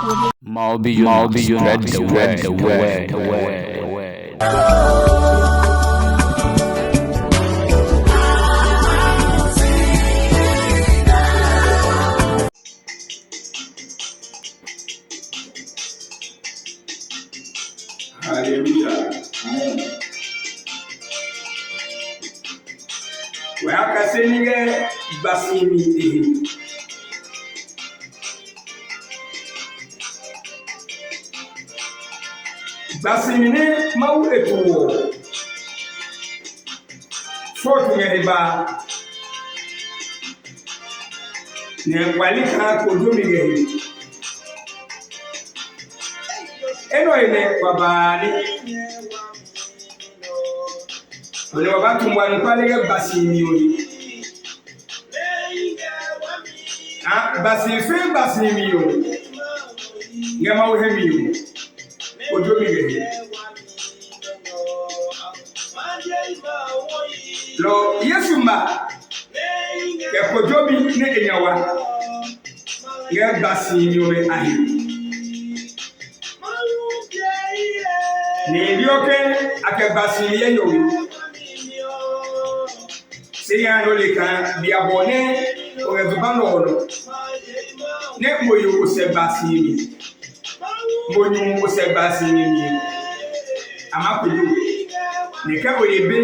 Mawubi Yona, spread the word. Hallelujah. Waka senige basimi basimine mau etuwo fotu ngeba ne walika kodumige eno ene babani ole wabatu mwanu kwalege basimi oli basimi yo ngema uhemi kodumige lo yesuma ke kodobi ne enyawa ye basimi yo ahi ni bioke ake basimi ye yo seya no le kan bi abone o rezubano ne moyo se basimi monyu se basimi ni amakudu ne ka oyebe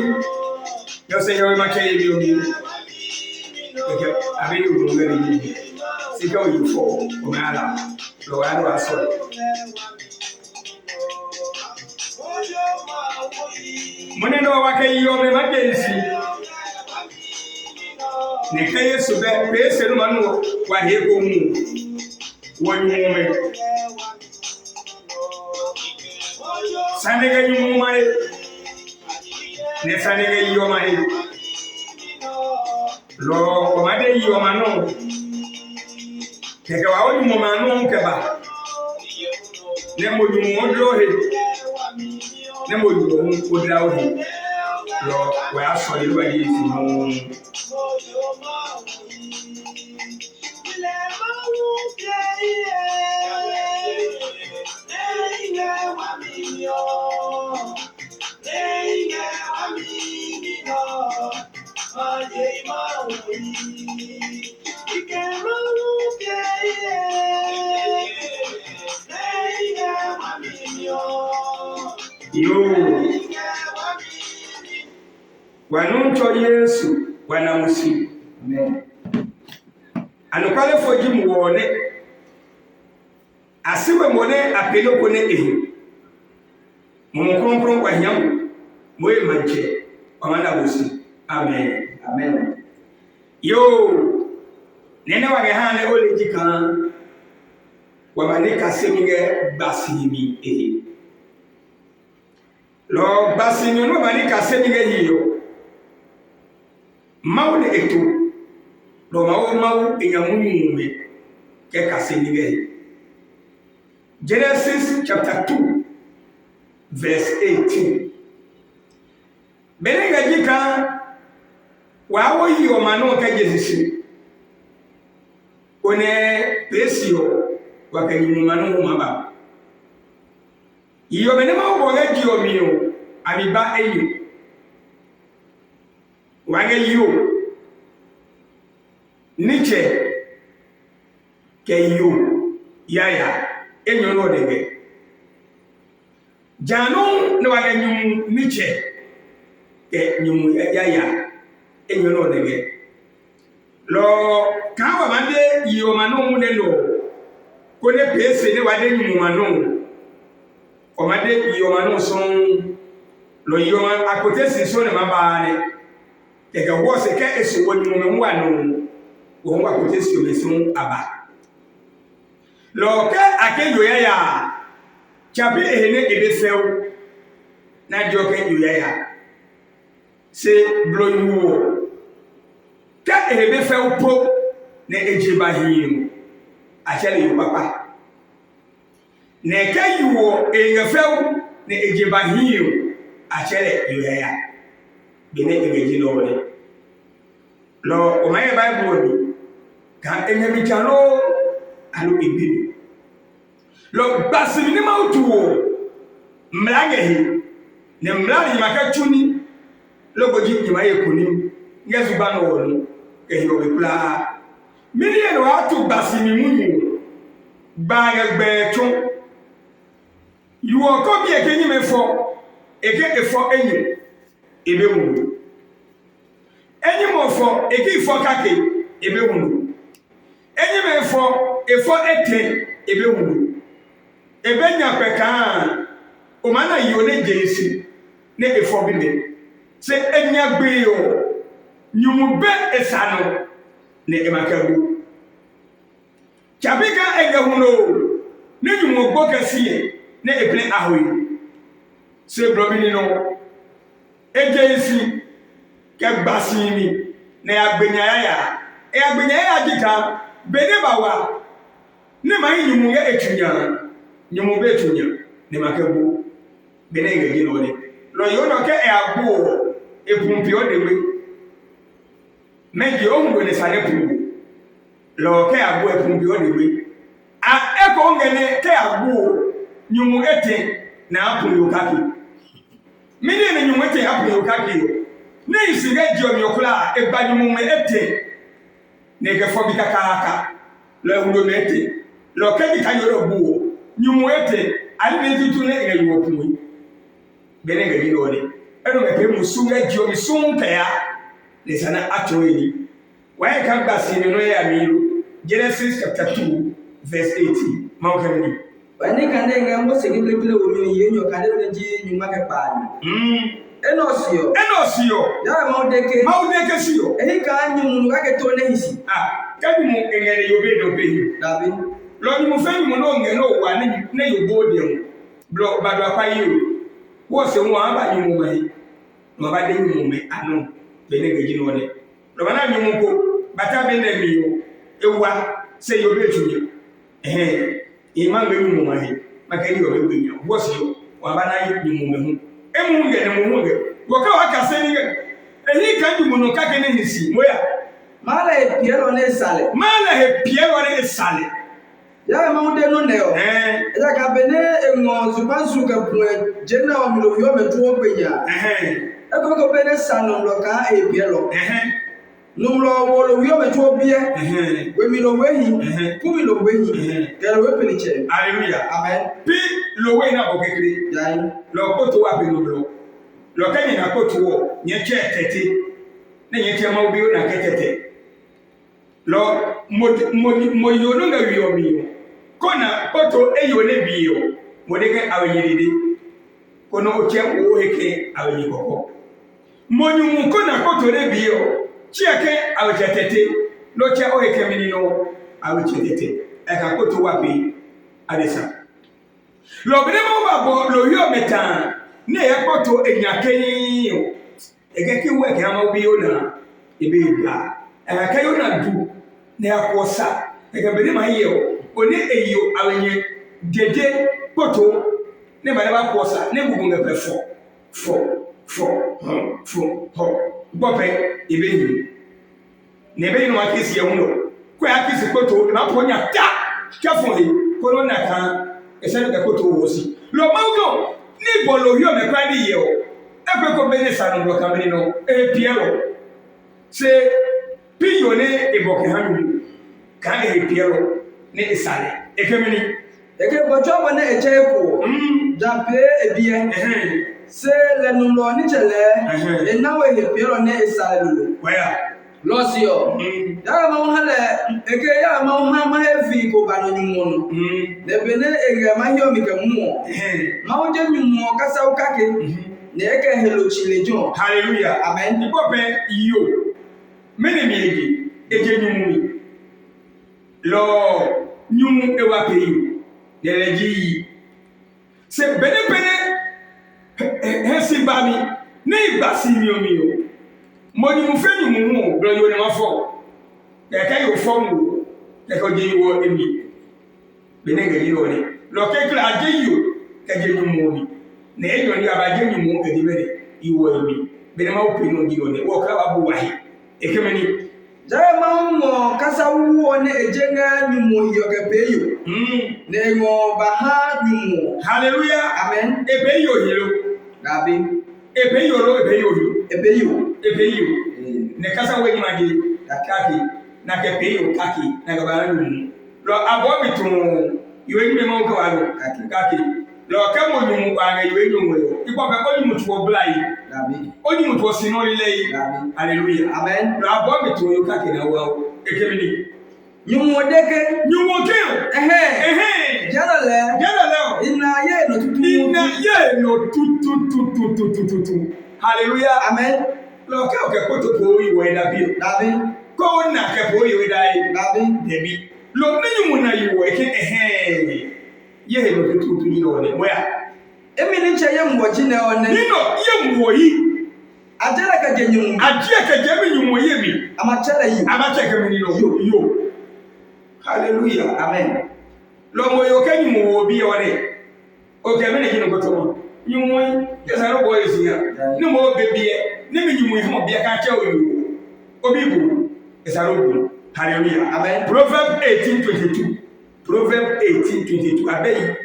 yo se yo ma keye bi omi ke abi yo no ngari ni se ka oyi fo o ma ala lo wa do aso mone no wa ke yo me ma ke si ne ka yesu be se no manu wa he ko mu wonyu me sanega nyumu mai ne sanega yo mai lo komade yo mano ke wa woni mo manu ke ba ne mo nyumu odro he ne mo nyumu odra o he lo wa so le wa yi si mo wanuncho Yesu wanamusi amen anokale foji muone asiwe mone apelo kone ehi mumukonkron kwa hiyamu moye manche wamanda musi amen amen yo nene wagehane ole jikan wamanika semige basimi ehi lo basimi no manika semige hiyo mawu eto lo mawu enyamunyume ke kasenige Genesis chapter 2 verse 18 benega jika wawo yi o manu ka Jesus one pesio wakanyimu manu maba iyo benema oboga jio miyo abiba eyo wange yo niche ke yo yaya enyo no dege janu ne wange nyum niche ke nyum yaya enyo no dege lo kawa mande yo manu mu ne no ko ne pese ne wade nyum manu o mande yo manu son lo yo akote siso ne mabane ke wo se ke eso woni mo nwa no wo wa kote si o mesun aba lo ke akeyo ya chapi ehene ebefew na jo ke yo ya se bloyu ka ebefew po na ejiba hin a chele yo papa na ke yo eyefew na ejiba hin a chele yo ya bene egeji no woni lo o maye bible ni ka enyemi chalo alu ibibi Lo basim ni mautuo. Mlangehi. Ne mlangi makachuni. Lo goji nyimaye kunim. Ngezu bano wonu. Kehi obekula. Million watu basimi munyu. Banga beton. You will come here again before again before any ebe any more for again for kake ebe any more for ete ebe ebe nya peka o mana yone jesu ne before bi se enya gbe o nyumu be esano ne emakabu chabika egahuno ne nyumu gbokasiye ne eple ahoyi se brobini no ejeisi ke gbasimi ne agbenyaya agbenyaya dika bene bawa ne mai nyumu ye etunya nyumu be etunya ne makabu bene ngeji no ne lo yo no ke agbo epumpi o de we meji o ngwe ne sane pu lo ke agbo epumpi o de we a eko ngene ke agbo nyumu ete na apu yokaki mini ne nyumu ete apu yokaki ne isire dio myokula egba nyumu ete ne ke fobi kakaka lo hundo mete lo kebi kanyoro buo nyumu ete ali ne tutu ne ngai wopu bene ngai no ne eno me pe musunga dio misunka ya ne sana atoyi why kan gbasi ne no ya miru Genesis chapter 2 verse 18 mawkani Wani kande ngambo segibile wumi yenyo kande uneji nyuma ke pani. Enosio. Ya maudeke siyo. Ehi ka nyumu kake tone hisi. Kadi mu engene yobe dobe. Dabi. Lo ni mu fenyi mu no ngene o wa ne yobo de. Blo badwa pa yi. Wo se mu aba nyumu mai. No ba de nyumu me anu. Bene geji no ne. Lo bana nyumu ko bata bene mi yo. Ewa se yobe tunye. Imanga yumu mahi makani yo bebunya wosio wabana yumu mehu emu ngene mu hunge woka wakase ni ehi kanju muno kake ne hisi moya mala he piero ne sale ya maude no neo eza ka bene engo zubansu ka pue jena o milo yo metu openya eko bene sano loka e piero Numlo wolo wiyo metu obie we milo wehi pu milo wehi kero we peliche hallelujah amen pi lo we na bokekere dai lo koto wa bi lo kanyi na koto wo nye che tete ne nye che Mawubi Yona ketete lo mo yono nga wiyo miyo kona koto eyo ne biyo modeke aweyiride kono oche wo heke aweyikoko mo nyumu kona koto ne biyo Chiake awetete lo cha o ekemini no awetete eka koto wapi adesa lo bene mo babo lo yo meta ne e koto enyaken ege ki we ka Mawubi Yona ebe ga eka Yona du ne akosa ege bene ma ye oni eyo awenye dede koto ne ba ba kosa ne gugunga pe fo bope ibeni nebe no akisi ehuno ko akisi koto na ponya ta chafoni kono na kan esene ka koto wosi lo mawgo ni bolo yo me kwa ni ye o epe ko bene sanu lo kameni no e piero se piyo ne eboke hanu ka e piero ne isale ekemeni eke bojo bone echeku jape ebie se le nulo ni chele enawe he piero ne isale lulu waya Losio. Ya mauhale eke ya mauha mahevi ko bano nyumono. Ne bene ege mahio mike muo. Mauje nyumo kasa ukake. Ne eke helo chilejo. Hallelujah. Amen. Ibope iyo. Mene miegi eje nyumumi. Lo nyumu ewa peyo. Neleji. Se bene hesi bami ne ibasi miyo. Moni mu fenyu mu bro yo ne mafo ya kai yo fomu ya ko je yo emi bene ga yo ne lo ke kla je yo ka je mu mi ne yo ni abaje ni mu ka je bere iwo emi bene ma opi no di yo ne wo ka ba bu wahi ekemeni jaye ma mo kasa wo ne ejenga ni mu yo ke pe yo Nengo baha nyumo. Hallelujah. Amen. Ebeyo hero. Dabi. Ebeyo ro ebeyo. Ebeyo. Ne kasa we nyimagi kaki na kebeyo kaki na gabara nyumo. Lo abo bitu iwe nyime mo ko alo kaki. Lo kemo nyumo ba na iwe nyumo yo. Ipo be ko nyumo tuo blai. Dabi. O nyumo tuo sinori lei. Dabi. Hallelujah. Amen. Lo abo bitu yo kaki na wa ekemini. Nyumodeke. Jana le. Ina ye no tutu. Hallelujah. Amen. Lo ke o ke ko to po iwe da bi. Dabi. Ko na ke po iwe dai. Dabi. Debi. Lo ni nyumo na iwe ke ye no tutu ni no ne moya. Emi ni che ye mwoji na one. Ni no ye mwoyi. Ajara ka je nyumo. Ajia ka je mi nyumo ye mi. Amachara yi. Amachara mi ni no yo. Hallelujah. Amen. Lo mo yo ke nyumo obi ore. O ke me ni kinu goto mo. Nyumo yi, yesa ro boy si ya. Ni mo bebie, ni mi nyumo yi mo bia ka che o yo. Obi bu, yesa ro bu. Hallelujah. Amen. Proverbs 18:22. Proverbs 18:22. Abeyi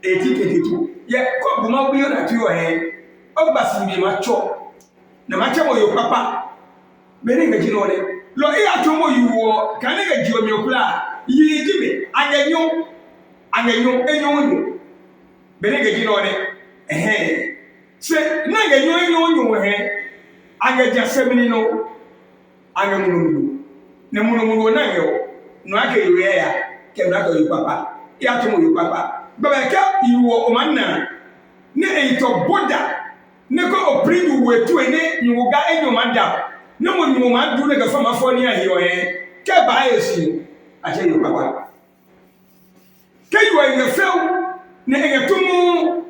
18:22. Ye ko bu Mawubi Yona tu yo he. O ba si bi ma cho. Na ma che mo yo papa. Me ni ngaji no le. Lo e ato mo yuwo, ka ne ngaji o mi okula. Yi jibe, anyanyo enyo. Me ni ngaji no le. Se na enyo he. Angaja semini no. Anyamununu. Ne mununu na yo. No ake yiwe ya. Ke na ko yu papa. Ya to mo yu papa. Baba ka yuwo o manna. Ne eito boda. Ne ko opri yuwo etu ene yuwo ga enyo manda. Ne mo nyumo ma du ne ga fama fo ni ahi o he. Ke ba esi. Ache yu papa. Ke yu en feu. Ne en tumu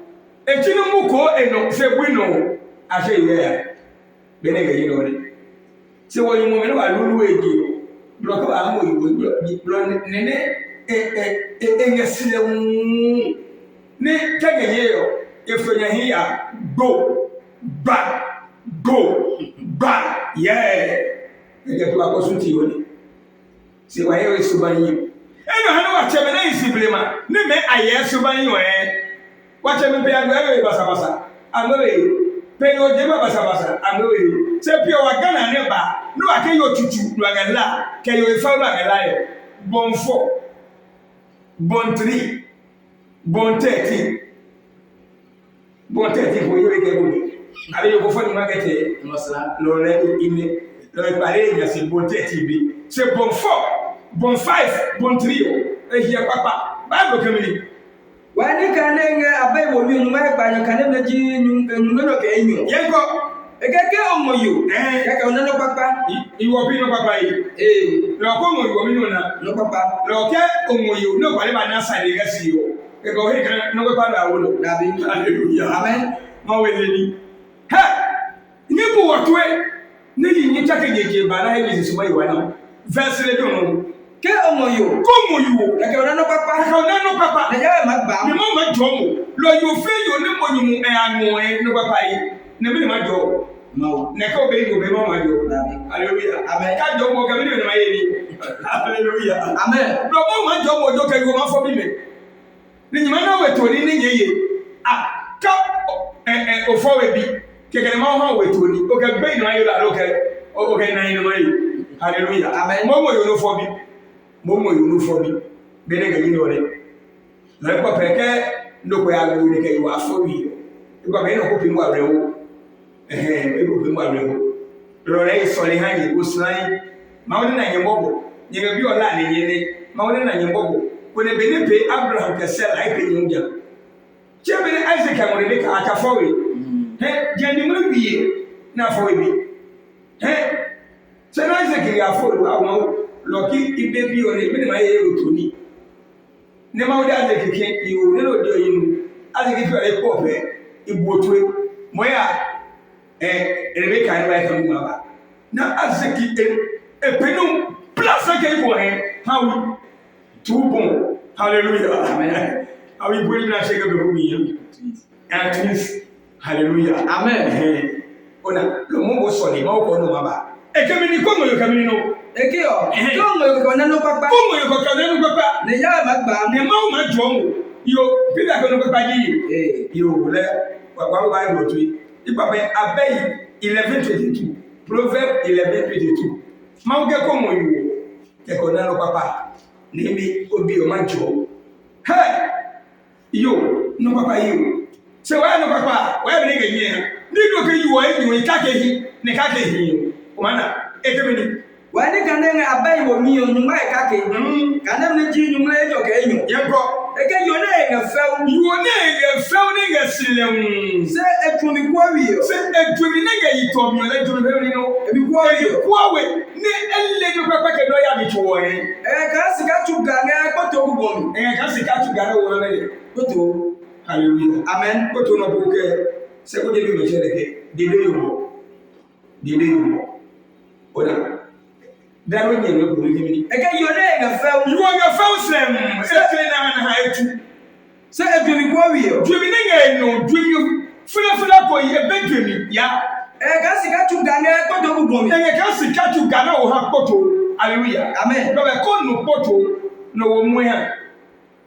etinu mu ko eno se buino. Ache yu ya. Bene ga yino ne. Se wo yumo me no ba lulu eji. Bloka ba mo yu blo nene engesile ne kageye yo efanya hiya go ba yeah ege to akosunti woni se wa yewe subanyi eno hanu wa chebe na isiblema ne me aye subanyi o wa chebe pe agba ewe basa amore pe yo je basa amore se pe wa gana ne ba no ake yo tutu lo agala ke yo efa lo agala yo bonfo bon 3 bon 13 for you ke bo ale yo fo ni market lo le ine lo pare ya se bon 13 bi se bon 4 bon 5 bon 3 o e hia papa ba do kemini wani kanenge abai wo mi nyuma pa nya kane na ji nyuma no ke enyo yenko ekeke omoyo kaka ona no papa iwo bi no papa yi lo ko mo iwo mi no papa lo ke omoyo no kwale ba na side ga si yo e go he kan no papa da wo no dabi hallelujah amen ma we ni ha ni bu wotwe ni ni chake jeje ba na he so mai wa na verse le do no ke omoyo ko moyo kaka ona no papa na ya ma ba ni mo ma jo mo lo yo fe yo ni mo nyumu anu no papa yi ne bi ma jo no ne ko be yo be ma jo hallelujah amen ka jo mo ka bi ni ma ye ni hallelujah amen lo mo ma jo mo jo ka yo ma fo bi me ni nyima na we to ni ni ye ka o fo we bi ke ke ma ho we to ni o ka be ni ma yo la lo ke o ke na ni ma yi hallelujah amen mo yo no fo bi be ne ga ni no le la ko pe ke no ko ya lo ni ke yo afo wi ko be no ko pi mo arewo ego bi mo arewo lo le so le han yi uslan ma woni na nyembobo nyega bi ola ne nyene ma woni na nyembobo ko ne be ne pe Abraham ke sel ai pe nyumja che be Isaac amore de ka aka fo we jeni mo biye na fo we bi se na Isaac ya fo lo ki ibe bi o ne me ma ye otoni ne ma wodi Isaac ke iwo ne lo di oyin Isaac fi ole ko fe ibu otwe moya Rebecca ni wa kan ma na Isaac penum plus ke ko how to bon hallelujah amen how we bring na shege be mi and twins hallelujah amen ona lo mo so ni ma ko no ma ba e kemi ni ko mo yo kemi no Ekio. Kongo ko nanu papa. Kongo ko ka nanu papa. Ne ya magba. Ne ma ma jomo. Yo Peter ko no papa ji. Yo le wa Bible to. Ipa be Abei 11:22. Proverbs 11:22. Ma uge ko mo yo. Ke ko nanu papa. Ne mi obi o ma jo. Hey! Yo, no papa yo. Se wa no papa, wa be nge yin. Ni do ke yo enyi ka ke hi, ne ka ke hi. O mana, e ke ni. Wa ni kan ne Abei wo mi o nyuma e ka ke. Kan ne ji nyuma e jo ke enyo. Ye ko. E ke yo ne nge few. Yo ne nge few ne nge silem. Se etumi kwa wi o. Se etumi ne nge yito mi o le etumi be ni no. E bi kwa wi o. Kwa we ne elle no papa ke do ya bi to wo yen. Ka sika tu ga ne ko to gugo mi. Ka sika tu ga wo le. Koto. Hallelujah. Amen. Koto no buke. Se ko de bi me chere ke. Dede yo. Oda. Daro nye no ko ni. E ke yo ne nge few. You are few sem. Se tre na ha etu. Se etumi kwa wi o. Dwemi ne nge no, dwemi fula ko ye bedwemi ya. Ka sika tu ga ne ko to gugo mi. Ka sika tu ga na wo ha koto. Hallelujah. Amen. No be ko no koto no wo mu ha.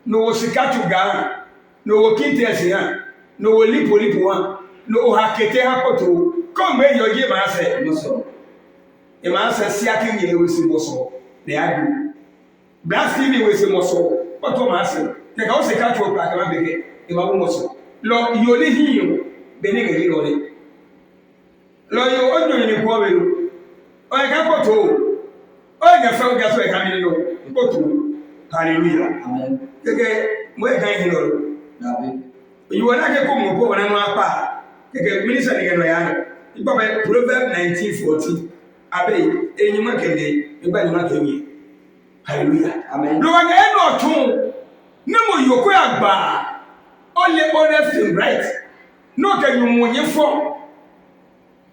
No wo sika tu ga. No wo kintesi ha. No wo lipo ha. No wo hakete ha koto. Ko me yo ye ma se. No so. E ma se sia ke nye we si boso. Ne adu. Blasti ni we si moso. Koto ma se. Ke ka o sika tu o pra ka ma bege. E ma wo moso. Lo yo le hiyo. Be ne ge lo le. Lo yo o do ni ko we lo. O e ka koto. O e ga fa o ga so e ka mi lo. Koto. Hallelujah. Amen. Keke mo e ka hin lo. David. You want to come up with an apa. Minister again, Proverbs 19:14. Abe, any man can day, anybody man can be. Hallelujah. Amen. No one ever told. No more you go back. Only honest and right. No can you mourn your form.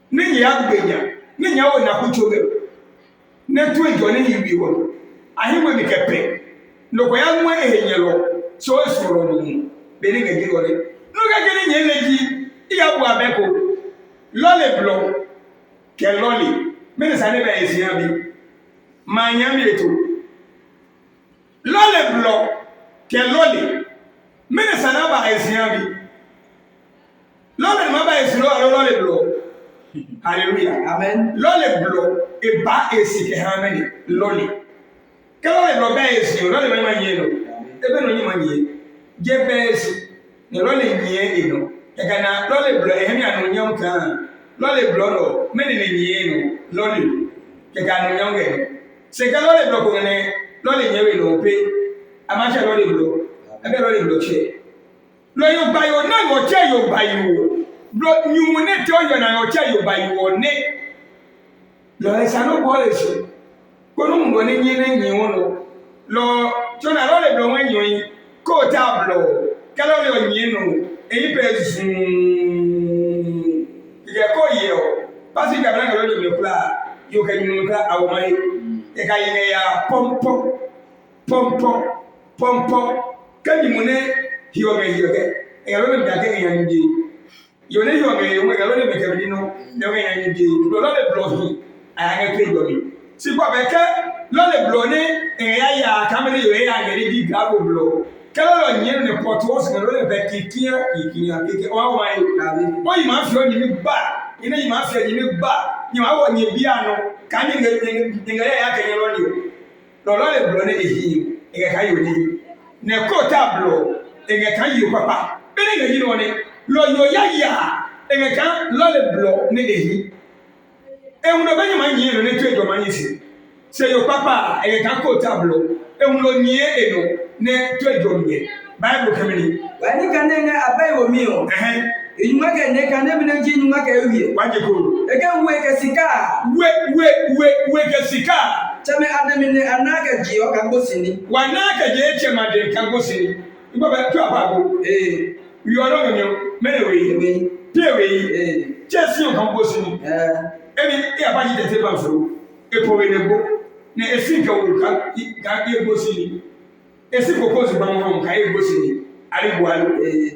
Nini Agbenya, Nini Awana Kuchobe. Network joining you one. I will make a pay. No, I am way in yellow. So it's for a being a giver. Look at getting energy. Iabu Abeko. Lolly blow. Can lolly. Minister never is Yabi. My Yami too. Lolly blow. Can lolly. Minister never is Yabi. Lolly mother is lolly blow. Hallelujah. Amen. Lolly blow. A bar is sick. How many? Lolly. Can lolly blow is you. Lolly my yellow. Even when you money. Jebes. The lolly ye, you know. I can lolly blow him and young can. Lolly blow, many ye, lolly. I can young game. Second lolly blow, lolly ye will pay. A much a lolly blow. A very blow chair. Lawyer by your name or chair you by you. Blood you will not tell you and I'll tell you by your name. Lawyers are no policy. Go on in you. Lord, John, I lolly blow when you go tableau. Caloric, you know, a person. You call you. Passing the blank of your class, you can look at our money. A guy pump. Can you money? He will make you get a little bit again. You know, you are going to make a little bit of dinner. You're not a blow. I have a pay for me. See, Papa, not a blow, and I come to you and I get a gravel blow. Kalo nyen ne portos ne lo be kikia o wa boy ma fi oni mi ba ina yi ma fi oni mi ba ni ma wo nye bia no ka ni ngere ya ka nyelo ni lo le blo ne ehi e ka yo ni ne ko tablo e ka yi papa be ne ngi no ne lo yo ya e ka lo le blo ne ehi e uno ba ni ma nyi no ne tu ejo ma nyi si se yo papa e ka ko tablo e uno nye eno ne to ejomye Bible kamini wani kanene Abei wo mi o enyuma ke ne kan ne bi enyuma ke ewie waje ko e ka we ke sika we ke sika chame ademi ne anaka ji o ka gosini wanaka je chema de ka gosini ibo ba tu abago wi ono nyo mele we pewe chesi o ka gosini ebi e abaji tete ba fro e po we ne bo ne esinka wo ka e gosini esi propose ba mo ka e gosini ari bualu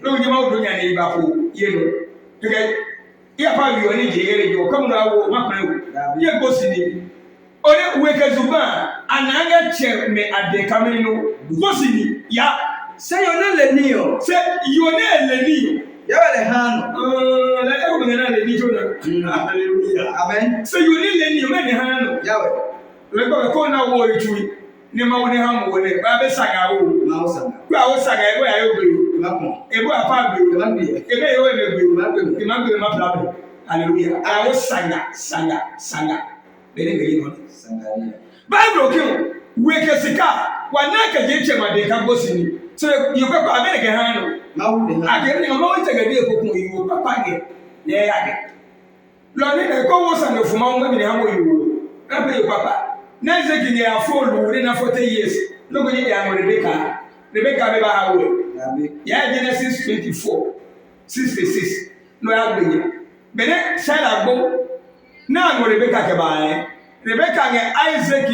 no nyama odo nya ne ba ko ye no okay ya pa wi oni je yere jo kamu na wo makran wo ye gosini Ore wekezuba ananga che me ade kameno bosini ya say yone lenio say yone lenio ya wale hano la ya ko ngana lenio jona hallelujah amen say yone lenio me ne hano ya we le ko na wo itui ni ma woni ha mo ne ba be saga wo ma wo saga kwa wo saga ebo ya yo gbe ma ko ebo apa gbe ma gbe ebe yo me gbe ma gbe ma bla hallelujah a wo saga bere ngi no sanga Bible king weke sika wanaka jeche madeka bosini so you papa abere hano Mawubi agere ni mo ntega die kokun yiwo papa ge ne ya ge lo ni de ko wo san fuma ngo mi ne hamo yiwo na pe papa na ze ki ne afolu ni na 40 years no go ni ya mo Rebecca be ba hawe ya Genesis 24:66 no ya gbe bene Sarah gbo na mo Rebecca ke ba Rebecca nge Isaac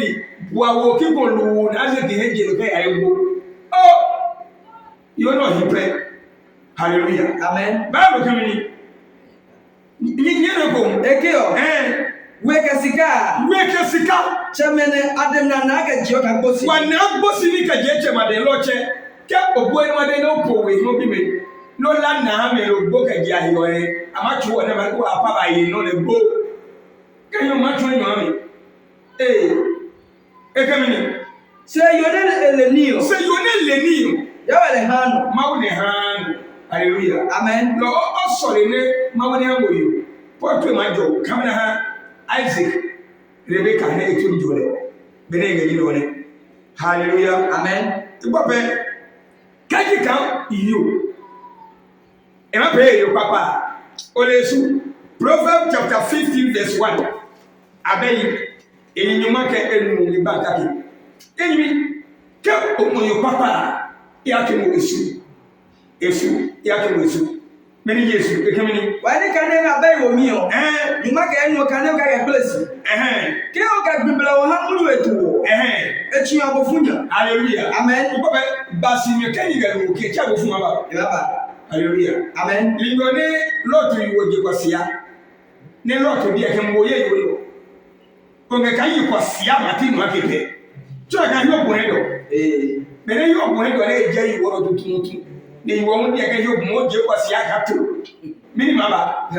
wa wo kiko lu na Isaac heje lo kai ayo oh you know he pray hallelujah amen Bible kamini ni ko ekeo weke sika chamene adem na ga jio ka bosi wa na bosi ni ka jeche made loche ke obo ni made no po we no bi me no la na ha me lo gbo ka ji ayo e amachu wa na ba ko apa ba yi no le gbo ke yo machu ni mami Ekamini. Say yone lenio. Say yone lenio. Ya wale hano. Mawune hano. Hallelujah. Amen. Lo o sorry ne mawune hano yo. Porto majo kamna ha Isaac Rebecca ne etu njole. Bene ngi no ne. Hallelujah. Amen. Ibope. Kaji kan iyo. E ma pe yo papa. Olesu Proverbs chapter 15:1. Abeyi enyuma ke enu ni bakaki enyi ke omoyo papa ya ke mo esu ya ke mo esu meni Yesu e kemini wani kane na bai wo mi o nyuma ke enu kane ka ya place ke o ka bibla wo ha mulu etu echi abofunya hallelujah amen ibo basi mi ke ni ga lu ke cha abofunya ba baba hallelujah amen lingone lotu iwo je kwasia ne lotu bi e ke mo ye yo konge kanyi kwa siya matinu hakepe chwa kanyi obuendo bene yo obuendo le eje yi woro tututu ne yi won de ke yo mo je kwa siya katu mini maba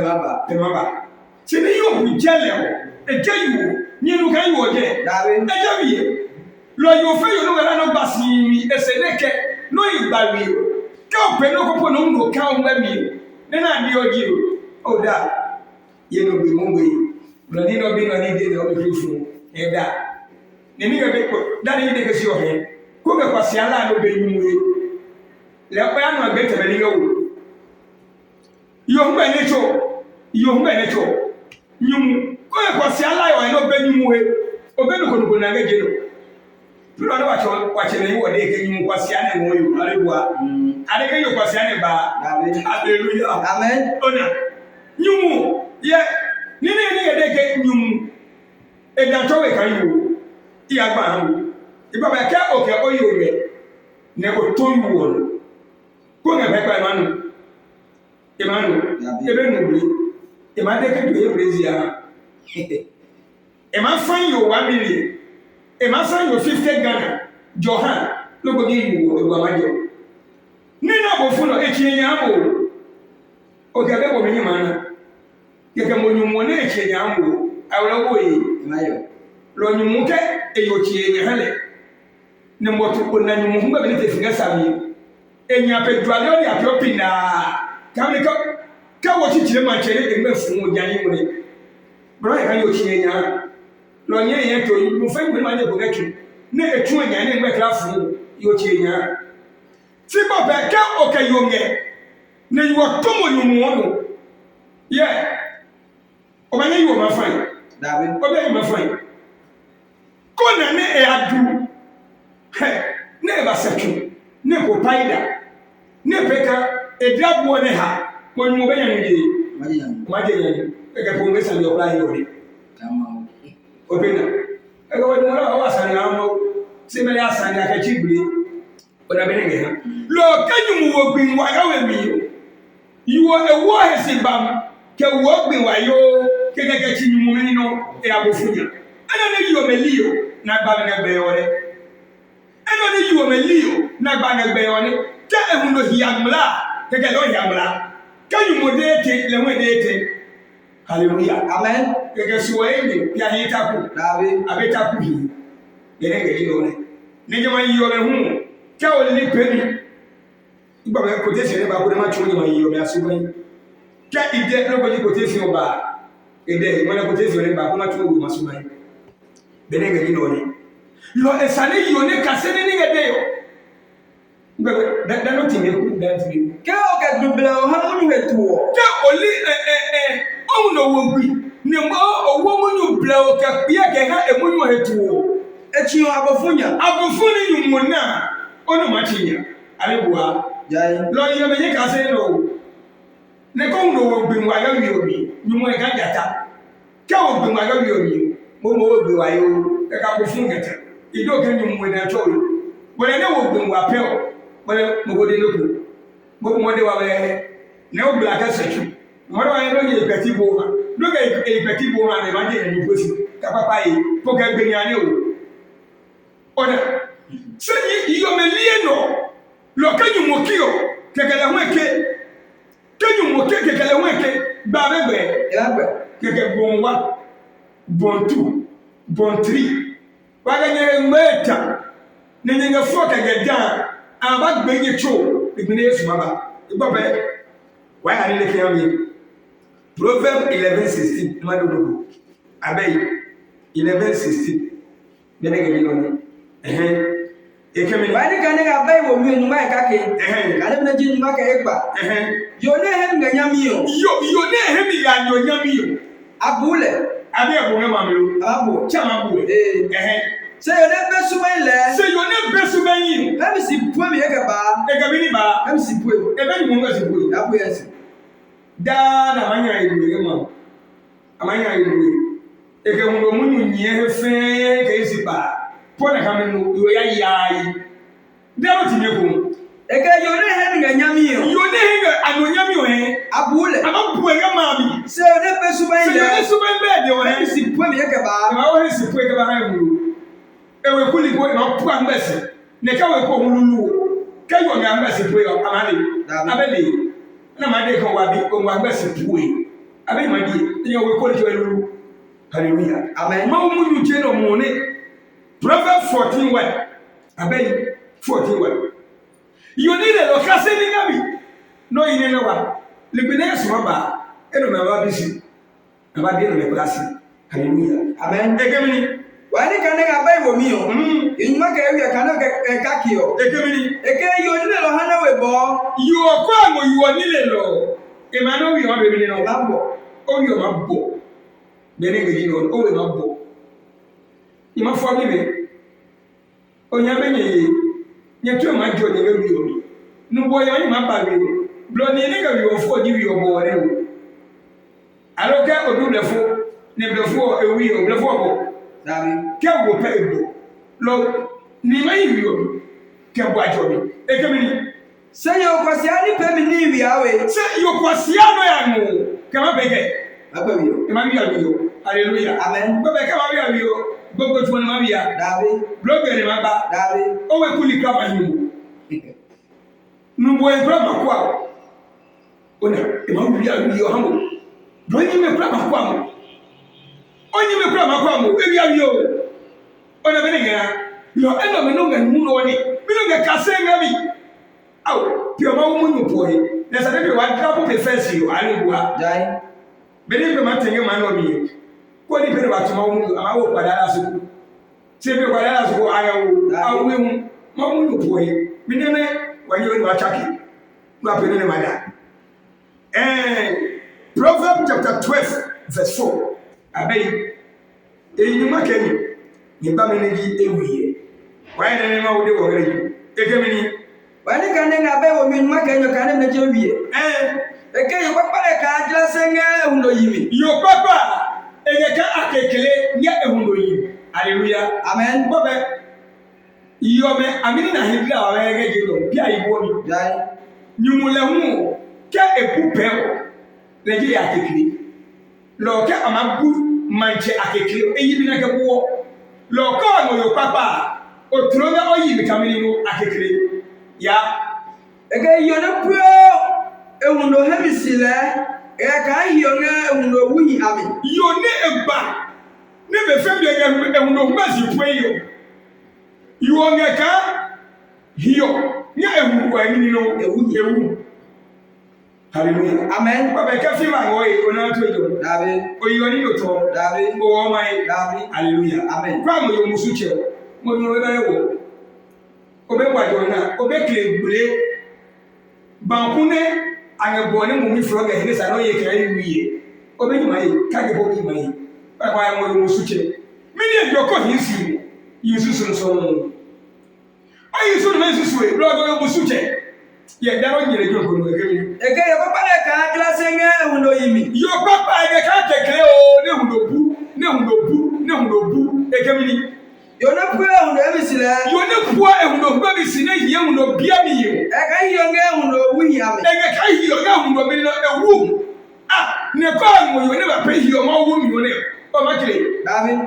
chini yo bujele o eje yi wo ni nu kanyi wo je eje wiye lo yo fe yo no gara no basi mi eseneke no igbawi ke ope no kopo no no ka o mami ne na di oji o da ye no bi mo gbe Bladi no bi no ni de no bi fu e da ni ni be ko da ni de ke si o he ko be kwasi ala no be yimu e le pa no be te be ni yo yo mbe ne cho nyum ko be kwasi ala yo no be yimu e o be no ko na ga je no piro no wa che ni wo de ke yimu kwasi ane mo yo alewa ade ke yo kwasi ane ba hallelujah amen ona nyum ye nini yedeke nyum edantowe kayu iya gba hu ibaba ke oke oyowe ne otoyu won ko nge pepa emanu ebe nubri emade ke do ebrezia ema fan yo 1 million ema fan yo 50 Ghana Johan logo gi yu egba majo nina bofu no echienya mo oke be bo menyima yeke monyumo ne echienya ambo awrawo yi mayo lo nyumuke eyochienya hale ne motu onanyumo humba bene tefinga sami enya pedwale oni apopina kamne ka wo chichire machere egbe fun ojani mune bro e kan yochienya lo nye yen to mu fa ngbe ma ne bogaki ne etu enya ne egbe kra fun yochienya ti bo be ka okayonge ne yo tomo nyumo no yeah obanye yi o ma fine David obanye ma fine ko na ne e adu ne ba setu ne ko paida ne peka edrabo ne ha mo nyu be yan ngi maje yan e ka ko ngesa ni okla yori kama obena e ko wadi mo la wa san ya mo se me ya san ya ka chibri o na bene ngi ha lo kanyu mu wo gbin wa ya we mi yiwo ewo hesi bam ke wo gbin wa yo kekeke chi nyumu ni no e abofunya eno ne yi o melio na gba na gbe yore eno ne yi o melio na gba na gbe yore ke ehun no hiamla ke ke lo hiamla kanyu modete le modete hallelujah amen ke so ende pia hita ku dawe abeta ku hi yere ke yi no ne jama yi o me hu ke o li pemi igba be quotation ne ba ko ma chu ni ma yi o me asuban ke ide no ko quotation ba ide mo na quotation ne ba ko ma chu ni ma asuban be ne ke yi no ne lo esane yi o ne kase ne ni gede yo da no ti me ku da ti me ke o ke dubla o ha mu hetuo ke oli o no wo gbi ni mo owo mu nu bla o ka pia ke ha e mu nu hetuo echi o abofuni yu mu na ono ma chinya alebua jai lo yi me ye kase no ne ko no wo gbi wa ga wi obi ni mo e ka jata ke o gbi wa ga wi obi mo wo gbi wa yo e ka bofun gata ido ke ni mo na cho wo ne wo gbi wa pe o mo go de loku mo de wa be ne o bla ka sechu mo wa no ye peti bo ha no ga e peti bo ha ne ma je ni posi ka papa yi ko ka gbe ni ani o ona se yi yo me lie no lo kanyu mo kio kekele ho eke kanyu mo kekele ho eke ba bebe keke bon 1 bon 2 bon 3 wa ga nyere meta ne nyenge fo kege dan aba gbenye cho ibine Yesu maba igbobe wa ya le kiami Proverbs 11:16 ma do abey 11:16 bene ge no ekemi bani kane ga bai wo mi nyuma ka ke kale na ji nyuma ka egba yo ne hem ga nyami yo ne hem ya nyo nyami yo abule abi abule mamelo abu chama bu se yo ne besu ban yi hem si pu mi ga ba e ga bini ba hem si pu e be ni mo ga si pu abu yes da na manya yi ma amanya yi e ke mo mu nyi he fe ke si ba pona kamenu yo ya yai dawo ti meko eke yo ne he nga nyami yo ne he nga anonyami yo he abule ababu nga mabi se o ne besu ban se ne su ban be de o he si pu mi ga ba ma o he si pu ga ba ha mu e we kuli ko ma pu an bese ne ka we ko hululu ka yo nga mbese pu yo amale abele na ma de ko wa bi ko wa mbese pu e abele ma di yo we ko le lulu hallelujah amen ma mu yu je no mu ne Proverbs 14:1. Abey 14:1. You need a location in Gabi. No, you know what? Libinus Maba, and my bisi. About the blessing. Hallelujah. Amen. Egemini. Why can I buy with me? In my area, cannot get Kakio. Egemini. Again, you know, Hannah Webo. You are crime or you are Nilo. Emmanuel, you are living in a lambo. Oh, you are bo. Then you know, oh, you are bo. You must forgive me. Onyamenye nyetu ma jo ne wi omi nu boy oni ma ba wi blo ni ne ga wi ofo di wi obo re o aloka odu lefo ne blefo ewi o blefo obo davi ke wo pe ebo lo ni ma yi wi omi ke bo ajo mi e ke mi ni se yo kwasia ni pe mi ni wi awe se yo kwasia no ya no ke ma be ke agba wi o e ma wi o hallelujah amen be ke ma wi o gbogbo tí wọ́n máa bí ya blogger ni máa bá ó wẹ́ kúlì ká máa yìí nùgbò ìgbà máa kó àwọn ọ̀nà ìmọ̀ wùdí àwùyí ọ̀hán mọ̀ lóyìn mẹ́kúrà máa kó àwọn ọ̀nyìn mẹ́kúrà máa kó àwọn ebi àwùyí o ọ̀nà bẹ́ẹ̀ nìyẹn yọ ẹnà mi nù ngẹ̀ nù nù ni mi nù ngẹ̀ kásẹ̀ ngẹ̀ mi awo pì ọ̀ma wọ́n mú nyù pọ̀ yìí lẹ́sẹ̀ ní pì wà á dábò pè fẹ́ẹ̀sì yìí àlè wà bẹ́ẹ̀ ni pè máa tẹ̀yẹ máa nọ̀ mi yìí ko ni pere batu ma wu ama wo kwada la suku se be kwada la suku aya wo awu ma wu no boy mi ne wa ni wa chaki wa pere ne mada Proverbs chapter 12 verse 4 abey eyi ma keni ni ba me ne gi ewiye wa ne ma wo de wo gre yi ekemini wa ni kan ne abe wo mi ma kenyo kan ne je wiye eke yo papa le ka jla senga undo yimi yo papa Ega akekele ya ehundo yi. Hallelujah. Amen. Bobe. Iyome amini na hibla wa wege jilo. Pia ibomi. Jai. Nyumule humo. Ke epupe o. Leje ya akekele. Lo ke amabu manche akekele eyi bi na kebo lo ko no yo papa o troga oyi bi kamini no akekele ya ege yona pro ewuno hemisile e ka yona ewuno wuhi ami yone eba ne be fem de ewuno mazi pueyo yone ka hiyo nya ewuno ani no ewu hallelujah amen baba ka fi ma ngoyi ona to jo david oyoni no to david o mai david hallelujah amen kwa mo yo musuche mo no be wo obe gwajo na obe kle gbule bankune angebone mo mi froga hene sa no ye kra wiye obe ni mai ka ge bo ni mai ba kwa mo yo musuche mi ni ejo ko hinsi yususu so no ayi so no yususu e bro go musuche ye daro nyere jo ko no egemi ege yo papa le ka classe nge ewuno yimi yo papa ege ka kekele o ne hundo bu egemi ni yona pro ewuno hemisile yone puwa ehundo ba bi sine hiye hundo bia mi yo ega yonge ewuno wuhi ami ege ka hiyo ga hundo mi no ewu ne ko mo yo ne ba pe hiyo ma wu mi yo ne o ma kire david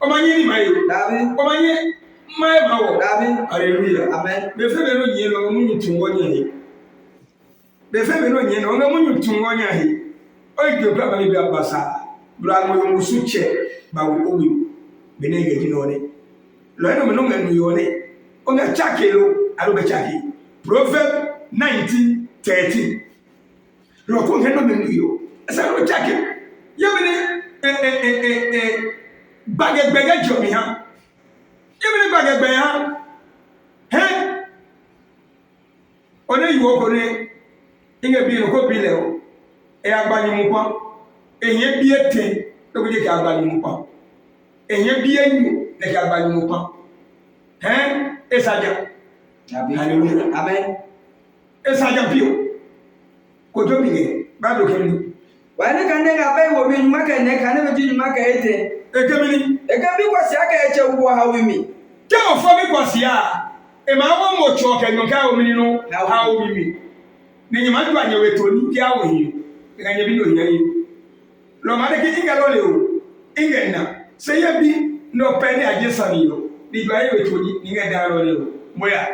o ma nyi ni mai david o ma nyi mai ma wo david hallelujah amen be fe be no nyi no mu nyi tungo nya hi be fe be no nyi no mu nyi tungo nya hi o ige bra ba bi abasa bra mo yo musuche ba wo owi be ne ge no ne lo eno me no nganu yo ne o nga chakelo alo be chaki proverb 19:13 lo ko ngeno me nuyo esa lo chake yemene bagegbe jo mi ha yemene bagegbe ha he one yiwo ko ne inge bi no ko bi le o e agbani mu pa ehye bi ete to bi ke agbani mu pa ehye bi enyu ne ke agbani mu pa esaja hallelujah amen esaja bio ko jo mi ge ba do kemi wani kande ga bai wo min maka ne kana be jini maka ete ekemi bi kwasi aka eche wo ha wi mi ke o fo mi kwasi a e ma wo mo cho ke nyo ka o mi no ha o mi ni nyima ndo anya weto ni ki awo yi ga nya bi no nya yi lo ma de ki inga lo le o inga na se ya bi no pe ni ajesa ni yo ni gba yi weto ni nga da lo le o moya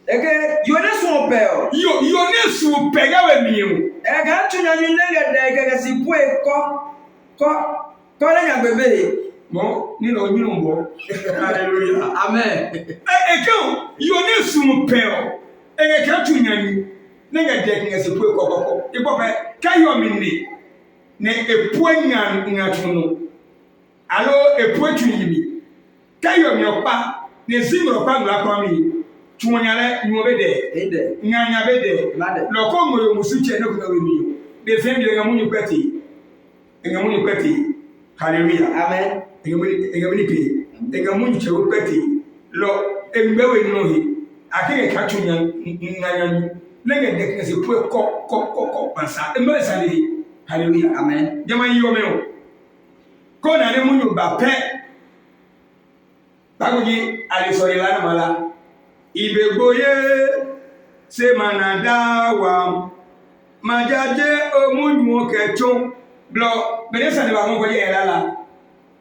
ege yone so pe o yone su pe ga we mi o ega tunya ni nenge de ege si pu ko le nya bebe mo ni lo mi mbo hallelujah amen eke o yone su pe o ege ka tunya ni nenge de ege si pu ko ibo pe ka yo mi ni ne epu nya tunu alo epu tunyi mi ka yo mi opa ne zimro pa ngla pa mi tuonyale nyobede nyanya bede loko ngoyo musuche no kuna wemi be fembe ngamunyu kwati hallelujah amen ngamuni pe ngamunyu che kwati lo embewe nohi akeke katunya nyanya nenge dekne se pu ko pansa embewe sale hallelujah amen jama yiwo meo ko na ne munyu ba pe bagoji ali sori la mala ibegboye se manadawa majaje omunyu keton blo benesa de ba mo ko ye lala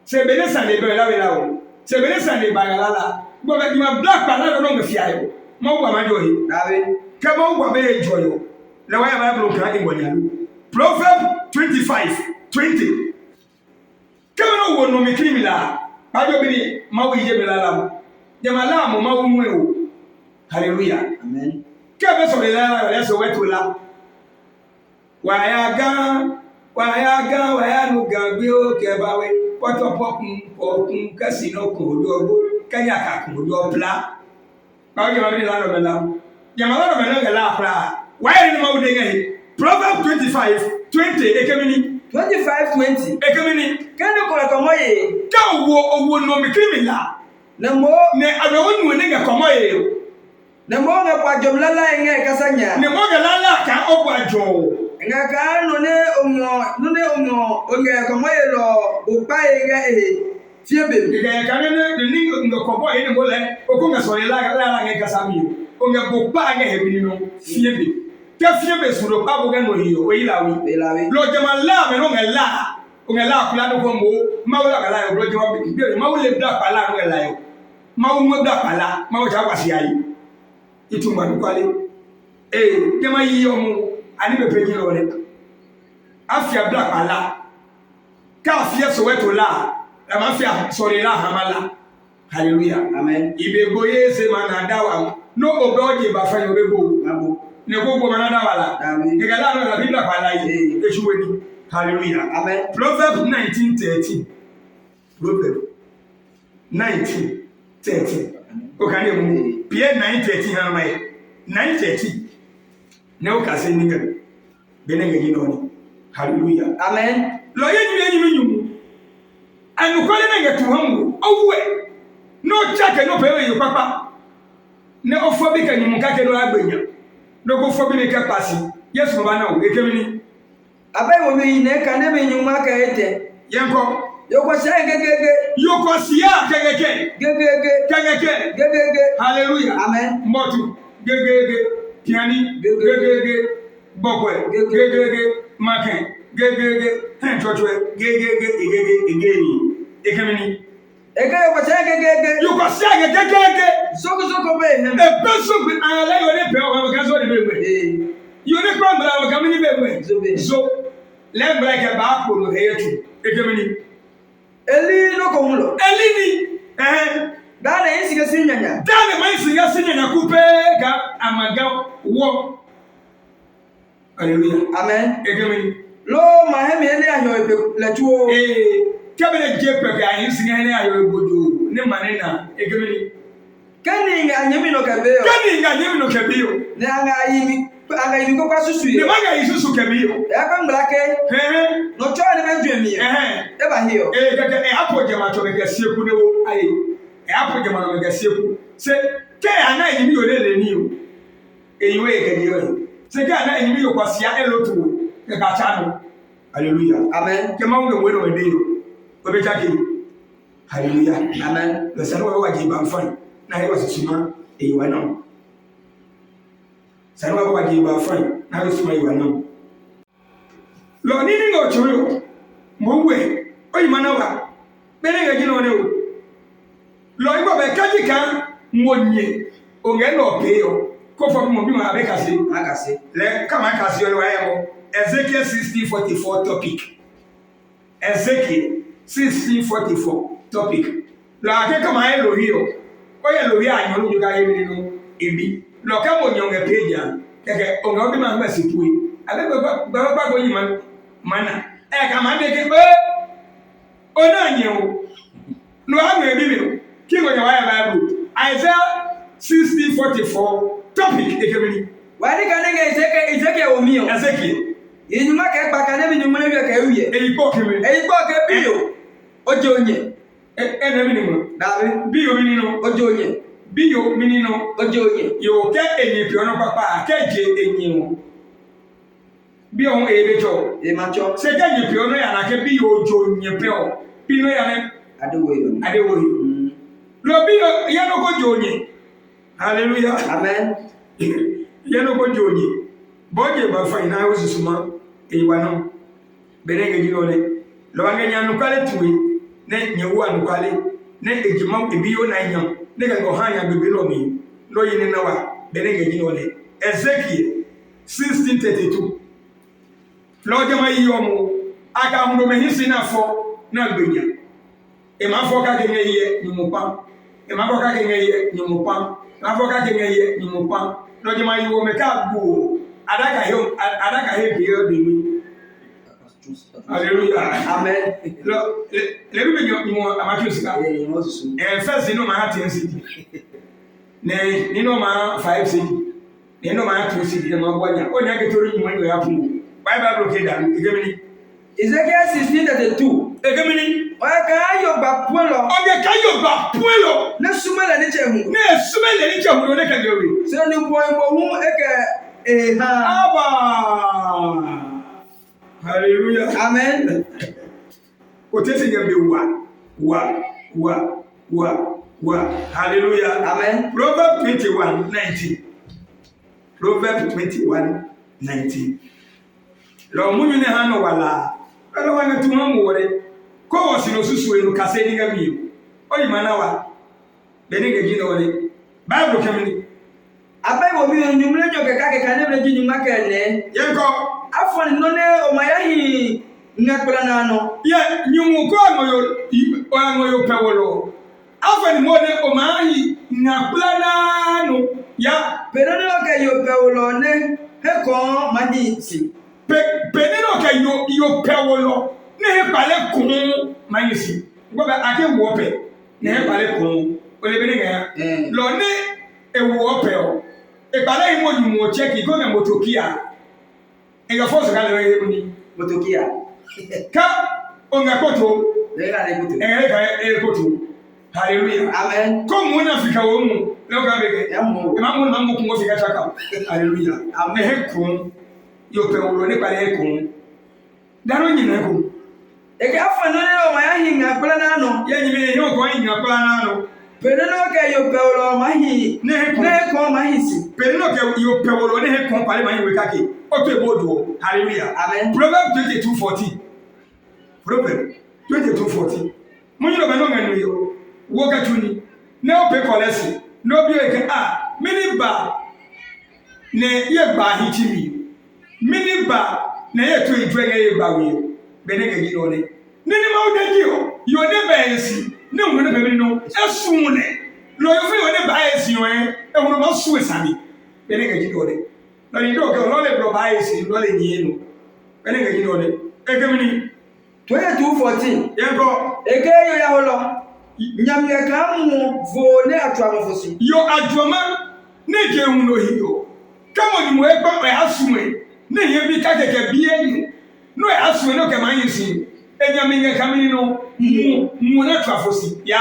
se benesa de be la we la o se benesa de ba lala bo be ma black pa na no ngafia yo mo wa ma joyi david ke mo wa be joyo le wa ya bible kan ingonialu proverb 25:20 ke no wo no mi krimila ba jo bi ni ma wo ye be lala jamala mo ma wo mu e o hallelujah amen kebe so le la le so wetula waya nu gangbe o ke bawe poto pokun kasi no ko ojo kanya ka kun ojo pla ba je ma bi la no bela jama la no bela la pla why ni ma wo de ngai proverb 25:20 ekemini 25:20 ekemini kende ko ko moye ka wo no mi criminal na mo ne ado nu ne ga ko moye ne mo ga kwa jomlala enge kasanya ne mo ga lala ka ogwajo nga ka no ne ongo onge ko moyelo upa enge tiebe ga ka ne ni ngo ko boy ne mo le o ko nga so la nge kasami o nga bo pa nga hebini no tiebe ke fiebe suro pa bo ga no hiyo o ilawi elawi lo jama la me no nga la ongela kula no kombo mawo la kala yo brojo bi mawo le bla pala no ela yo mawo mo bla pala mawo ja kwasi ayi ituma no kwale kema yi yo mu ani be peji lo le afia bla pala ka afia so weto la mafia sorry la hamala hallelujah amen ibe boye se manada wa no oboje ba fa yo bebo abo ne gogo manada wala ngala no la bibla pala yi esuweni hallelujah amen Proverbs 19:13 Proverbs 19:13 okane mu pie 9:13 ha mai 9:13 ne o ka se ni ga benenge ni no hallelujah amen lo ye nyumu anu kwale na ngetu hamu owe no chake no pewe yo papa ne ofo bi kan nyumu kake no agbenya no go fo bi ne ka pasi yesu ba na o ekemini abai wo bi ne ka ne be nyumu aka ete yenko yoko sia gegege yoko sia gegege hallelujah amen motu gegege piani gegege bokwe gegege maken gegege henchotwe gegege igeni ekemini eke yoko sia gegege soko be he e peso bi ala yo ne pe o ga so de be yo ne kwa mbra o ga mini be so le mbra ke ba ko no heyetu ekemini eli no ko hulo eli ni dane isi ga sinyanya dane mai isi ga sinyanya kupe ga amaga wo hallelujah amen ekemini lo ma he me ne ahyo epe latuo kebele jepe ga isi ga ne ayo ebojo ne mane na ekemini kani nga nyemi no kebiyo ne anga yimi ko kwasusu ne maga isusu kebiyo ya kan blake no cho ne bedwe mi e ba hiyo keke apo jema to be sieku ne wo ayi apo jema no be sieku se ke ana yimi yo le ni o eyiwe ke di yo se ke ana yimi yo kwasia elotu ke ka cha no hallelujah amen ke ma wo we no de yo obe chake hallelujah amen le sanu wa ji ban fan na he wasuma eyiwa no sanu wa ji ban fan na he wasuma eyiwa no lo ni ni no choro mo we oyi manawa bere ga jino ne o lo igbo be kaji kan monye o nge no pe o ko fo mo bi ma be kasi le kama kasi o le wa mo Ezekiel 16:44 topic Ezekiel 16:44 topic lo ake kama e lo hiyo o ye lo ri anyo lu ga ye ninu ebi lo ka mo nyonge peja keke o nga bi ma ma sipui abe ba go yi mana kama de ke ona nyewo no ame bi mi ki go nyawa Bible Isaiah 60:44 topic ekemini wani kanenge Ezekiel omio Ezekiel yinyuma ke pa kan bi nyuma ne wi ka wiye eyipo ke biyo oje onye ena mi ni mo dawe biyo mi ni no oje onye biyo mi ni no oje onye yo ke enye pi ono papa ke je enye wo biyo on ebe cho e macho se ke enye pi ono ya na ke biyo ojo nye pe o pino ya ne adewo lo biyo ya no ko jonye hallelujah amen ya no ko jonye boje ba fa ina wo susuma eyiwa no berenge jino ne lo wange nyanu kale tuwe ne nyewu anukale ne ejima ebiyo na nyam ne ga go hanya bebelo mi lo yini na wa berenge jino ne Ezekiel 16:32 lo jama yiyomu aka hundo mehisi na fo na gbenya e ma fo ka kenye ye nyumupa e ma fo ka kenye ye nyumupa ma fo ka kenye ye nyumupa lo jama yiwo me ka bu adaka he biyo de mi hallelujah amen le bi mo amatu sika first no ma 10 cedi ne ni no ma 5 cedi ne no ma 2 cedi na ma bonya o nya ke tori nyuma ni ya pu Bible ke da egemini Ezekiel 16:32 egemini o ka yo gba puelo o ge ka yo gba puelo na sumele ni chehu ne ka gewi se ni bo hu eke ha aba hallelujah amen otesi ngembe wa hallelujah amen Proverbs 21:19 Proverbs 21:19 lo munyu ne hano wala Kala wana tumamu wore. Ko wasino susuwe no kasedi ngamiyo. Oyi manawa. Benenge jino wore. Bible kamini. Abai wo mi nyumle nyoke kake kanebe ji nyuma kene. Yenko Afon none omayahi ngakula nano. Ye nyumu ko ngoyo pawolo. Afon mone omayahi ngakula nano. Ya Pero no ke yo pawolo ne he ko maniti. Penino ke yo pawolo ne he pale kun manisi. Gobe ake wo pe ne he pale kun. Ole benenge ya. Lo ne e wo pe o. E pale imo nyumu cheki go me motokia. Enga force ka le yebuni Motokia. Ka onga koto Lega le kutu. e koto. Hallelujah. Amen. Ko mu na fika wo mu. Le ka bege. Yamo. E ma mu na mu ko fika chaka. Hallelujah. Amen. He kun yo pe wo ne pale kun. Daro nyina ko. Eke afon none omayahi ngakula nano. Ye nyime yo ko yin ngakula nano. Pero no ke yo pawolo mahi ne ko mahisi. Penino ke yo pe wo ne he kun pale ma yin we kake. O to e bodo. Hallelujah. Amen. Proverbs 22:14. Proverbs 22:14. Munyo ba no nganu yo. Wo ka tuni. Na o pe kolesi. No bi e ke mini ba ne ye ba hitimi. Mini ba na ye to idwe ye ba wi. Be ne ke gi no ne. Nini ma o de gi o. Yo ne ba ensi. Ne wo ne be mi no. Esun ne. Lo yo fe yo ne ba ensi yo e wo ma su esami. Be ne ke gi no ne. Na ni do ke lo le bro ba ensi lo le ni enu. Be ne ke gi no ne. E ke mini 22:14. Yenko Eke yo ya holo. Nyamye kamu vo ne atwamofosi. yo adwoma ne je hu no hiyo. Kamo ni mo e pa asumwe. Ne ye bi ka keke bi enu. No e asumwe no ke man yisi. Enyame nge kamini no mu na twafosi. Ya.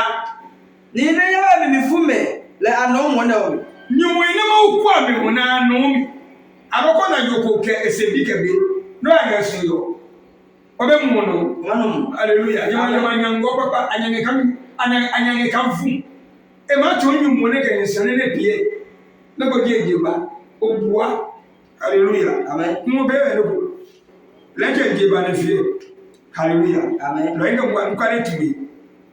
Ni ne ya mi mifume le ano mo na o. Nyumu ina ma ukwu ami ho na no mi. Aboko na yoko ke esebi ke bi. No anga so yo. Obe mu no. Wanu. Hallelujah. Yama nyango papa anyange kamfu. E ma to nyumu ne ke nsane ne pie. Na go die jeba. Obua. Hallelujah. Amen. Mu be no ko. Leke jeba ne fie. Hallelujah. Amen. Lo inga mwa nkare tibi.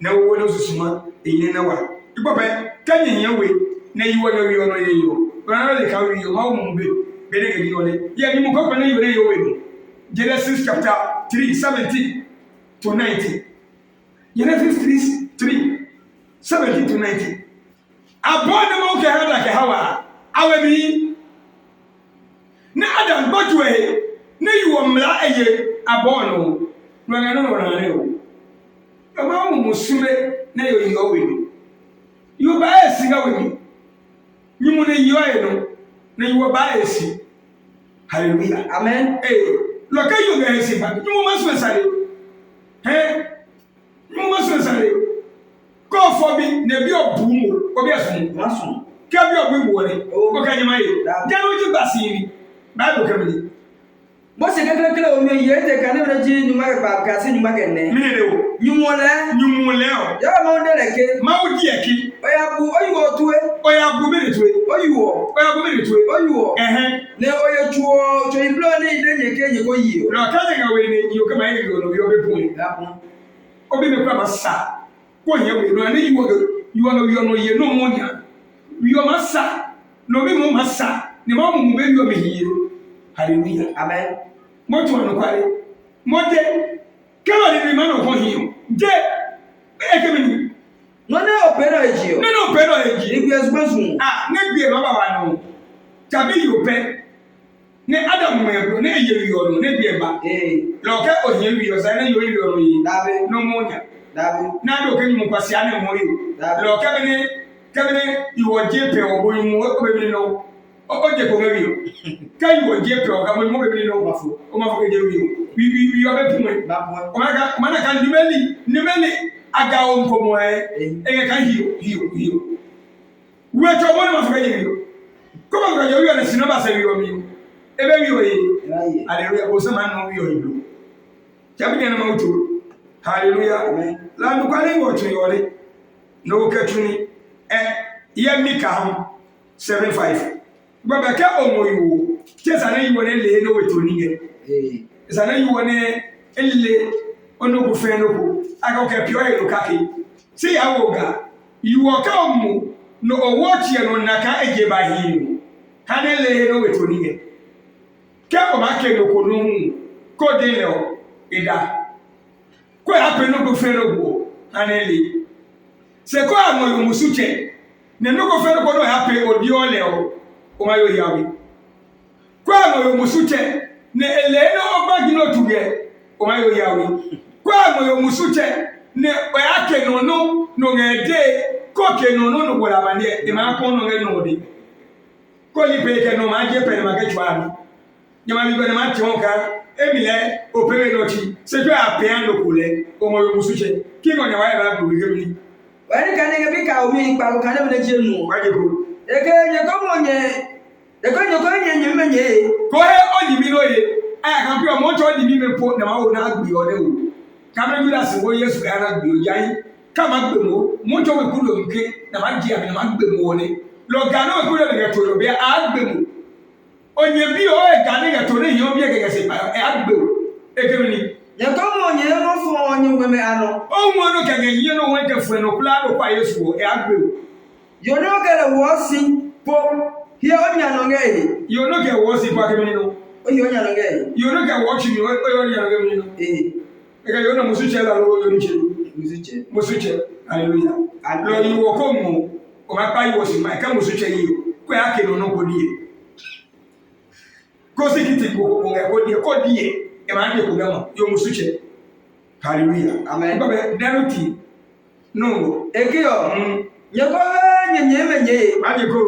Na wo no susuma eyine na wa. Ibo be kanyi yewe na yiwo no wi ono yeyo. Bana le ka wi yo ma mu be. Be ne ge ole. Ya ni mu ko pa na yiwo yeyo we. Genesis chapter 3:17 to 19. Genesis 3:17 to 19. Abona mo ke hada ke hawa. Awemi. Na Adam botwe na yiwo mla eye abono. Mwana no na leo. Kama musume na yo yo we. Yo ba esi ga we. Nyimu ne yo no na yo ba esi. Hallelujah. Amen. Loka yo ga esi ba. Nyimu maso sare. Nyimu maso sare. Ko fo bi na bi obu mu, obi asun. Masun. Ka bi obu mu wore. Ko ka nyima ye. Jalo ji basiri. Bible kamini. Bose kekele o mi yete kanebe ji nyuma ka kasi nyuma kenne. Mine de wo. Nyumole o. Ya ma onde leke. Ma odi eki. Oya bu oyiwo tuwe. Oya bu me tuwe. Oyiwo. Oya bu me tuwe. Oyiwo. Ne oye tuwo to iblo ne ide nyeke nyeko yi o. Na ka nga we ne yo kama ye yo no yo be pun. Obi me kwa masa. Ko nye we no ne yiwo yo no ye no mo nya. Yo masa. No bi mo masa. Ne ma mo be yo me hiye. Hallelujah. Amen. Moto no kware. Mote. Kama ni ma no ko hiyo. Je. Ekemini. No ne opera eji o. Ne no opera eji. Igbe asbasun. Ne bie baba wa no. Tabi yo pe. Ne Adam mo ebro ne ye yo no ne bie ba. Lo ke o ye yo sa ne yo no yi. Dabe. No mo nya. Dabe. Na do ke ni mo kwasi ane mo yi. Lo ke bene iwo je pe obo yi mo ko be no. O je ko mewi o kai wo je pe o ka mo be no mafo o mafo ke je wi o be pume o mana ka nimeli aga o nko mo e ka hiyo we to mo mafo ke je ko mo ka je wi na sinaba se wi o mi e be wi o yi hallelujah o se man no wi o yi jabi na ma uto hallelujah amen la ndu kwa lengo to yole no ke tuni ye mika ham 75 Baba ka omoyo. Chesa na yiwo ne le no weto ni ye. Esa na yiwo ne ele ono ko fe no ko aka ka pio e no kake se ya wo ga iwo ka mu no owo tie no naka eje ba hin kanele no wetoni ye ke ko ma ke no ko no ko de le o ida ko ya pe no ko fe no go kanele se ko amo yo musuche ne no ko fe no ko no ya pe odi ole o ma yo yawi ko amo yo musuche ne ele no ba gino tuge o ma yo yawi ko amo yo musuche ne o ya ke no no ngede ko ke no wala bande e ma ko no ngede no di ko li pe ke no ma je pe ma ke chwa ni ma li be ma ti won ka emile o pe no chi se jo a pe an lo kule o mo yo musuche ki ngo ne wa ba bu ge mi wani ka ne bi ka o mi pa ka ne be je nu wa je ko e ke nye ko mo nye e ko nye me nye ko he o di mi no ye aya kan pe o mo cho di mi me po na ma wo na gbi o de o ka me mi da se wo Yesu ya na gbi o jai ka ma gbe mo cho we ku lo nke na ma di abi na ma gbe mo ni lo ga no ku lo de to lo be a gbe mo onye bi o e ga ne to ne yo bi e ga se pa e a gbe o e ke mi ni ye ko mo nye no fo onye ngwe ano o mo no ka nye no we ke fu no kula no kwa Yesu o e a gbe o yo no ga le wo si po here onya no nge yo no ke wo si pa ke mi no o yo onya no nge yo no ke wo chi mi o yo onya no ke mi no e ka yo no musu che la lo yo ni che musu che hallelujah lo yi wo ko mu o ma pa yi wo si ma ka musu che yi ko ya ke no ko die ko si kiti ko ko die e ma de ko gama yo musu che hallelujah amen ko be daruti no e ki yo ye ko nye me nye ma de ko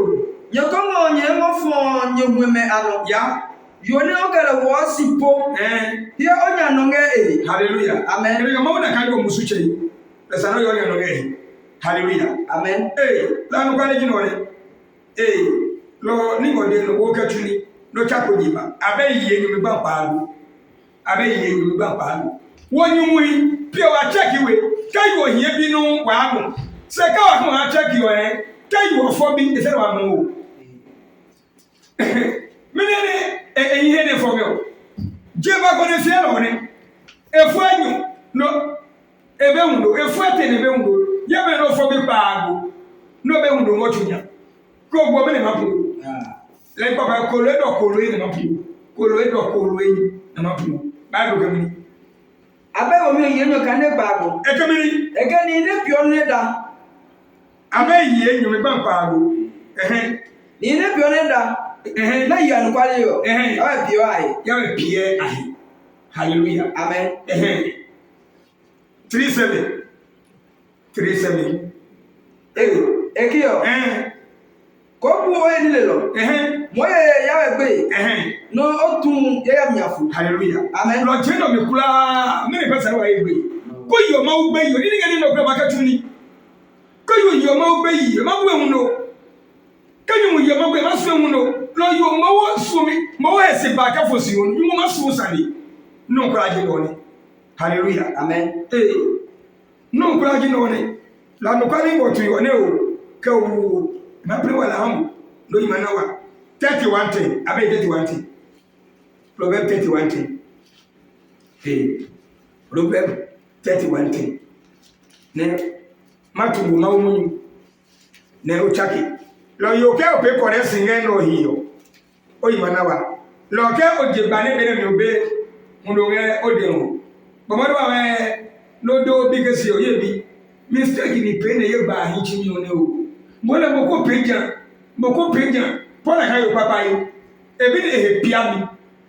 ye ko mo nye mo fo nye ngwe ano ya yo ne o gara wo si po here onya no nge hallelujah amen e ga mo na ka yo musu che la sa no yo onya no nge hallelujah amen la no kwa le jino le lo ni ngo de no wo ka tuni no cha ko jiba abe yiye nyumi ba paalu wonyu mui pia wa check we kai wo hie bi no wa mo se ka wa ko ha check yo kai wo fo bi se wa mo menene ihe ne fo me je ba ko ne fie lo ne efu anyu no ebe hundo efu ate ne be hundo ye be no fo bi paalu no be hundo mo tunya ko gbo me ne mapu le papa ko le do ko lo ne mapu ko lo do ko lo ne mapu Bible kemini abe wo mi yenyo ka ne Bible kemini ke ni ne pio ne da abe yi enyo me pampago ni ne pio ne da na yi anu kwale yo abe pio ai ya be pie ai hallelujah amen 37 ekio ko bu o ni le lo mo ye ya we gbe no otun ye ya miafu hallelujah amen lo je no me kula me ne pesa wa ye gbe ko yo ma u gbe yo ni ngani no kula makatu ni ko yo ma u gbe yi ma bu ehun no kanyu mu yo ma gbe ma su ehun no lo yo ma wo su mi ma wo ese ba ka fosi won mu ma su sani no kula je no ni hallelujah amen no kula je no ni la no kwani ngo tu yo ne o ka wu ma pre wala ham no yi manawa 31 thing abe 31 thing Proverb 31 thing Proverb 31 thing ne matubu na umunyu ne uchaki lo yoke ope kore singe no hiyo o yi manawa lo ke ojebane bere mi obe mundoge odenu bomodo wa we no do bigesi oyebi mistake ni pe ne ye ba hin chi mi one o mo le mo ko peja pola ka yo papa yi ebi ne pia mi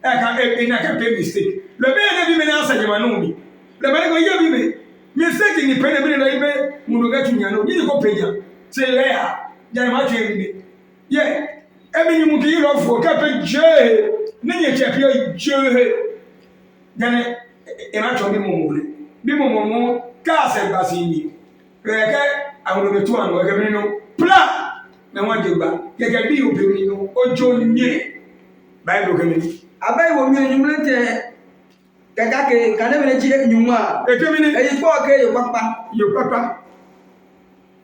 e na ka pe mistake le be ne bi me na asa jema no mi le be ko ye bi me mistake ni pe ne bi ne ibe mu ga tunya no ni ko peja se le ya ja ma tue mi ye ebi ni mu ki ro fo ka pe je ni ye che pio je ja ne e ma cho bi mo ka se ba si ni ke awon be tu anu ke bi no pla na wan de gba gẹ́gẹ́ bí obìnrin no ojo ni Bible kemini abai wo mi enyumlete kaka ke kana me ji enyuma kemini eyi po ke yo papa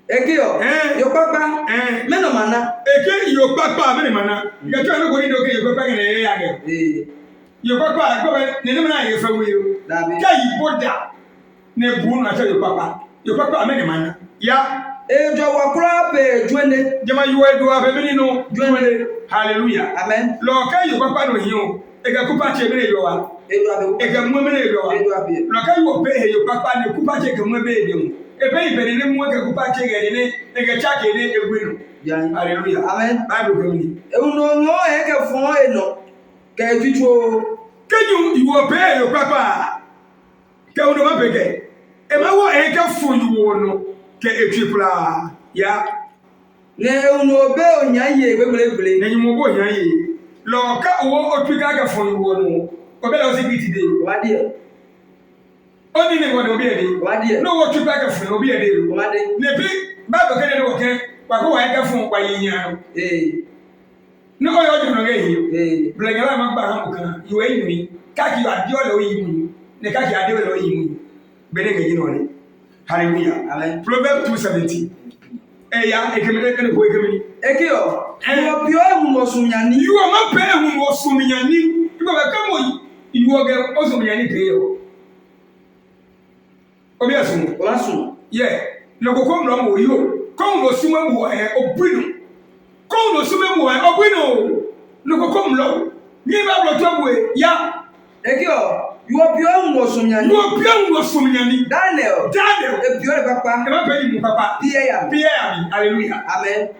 ekio yo papa me no mana eke yo papa me no mana gacho no go ni do ke yo papa ke ne ya ge Your papa, go and never know if I will. Tell you put that. Ne boon, I tell your papa. Your papa, many man. Yeah. Ejo wa crop, Jwende. Jama, you will do a many no. Jwende. Hallelujah. Amen. Lord, can you papa know you? Ega kupa chebe yoa. Ega mwemene yoa. Lord, can you obey your papa and kupa cheke mwebe dem. Ebe ibere ne mweke kupa cheke ne. Ega chake ne egwino. Hallelujah. Amen. Bible community. No eke fon eno. Ke tucho. Can you obey your papa? Can you not obey? Ema wo eke fon you no. Ke etwipla. Ya. Ne uno be onyaye gbegbegbele. Ne nyumo bo onyaye. Lo ka wo otwika ka fon you no. Obe la osi biti de. Wade. Oni ne wo de obi ede. Wade. No wo twika ka fon obi ede. Wade. Ne bi Bible ka de wo ke wa ko wa eke fon kwa yinya no. No oyo de no ngehi. Blengela ma ba ha kan. You enyi ka ki ade o le oyi mu. Ne ka ki ade o le oyi mu. Be ne ngeji no le. Hallelujah. Amen. Proverbs 2:17. Ya ekemele kene ko ekemele. Ekio. Yo pio ehun osunyani. You are ma pe ehun osunyani. Ibo be kamo you oge osunyani pe yo. Obi asun. Olasun. Yeah. No ko kom lo mo yo. Kom lo suma mo obinu. Kom lo suma mo obinu. No ko kom lo. Ni ba lo to bo ya. Ekio. You are pure Mosumyani. You are pure Mosumyani. Daniel. A pure papa. Am I paying you, papa? Pierre. Hallelujah. Amen.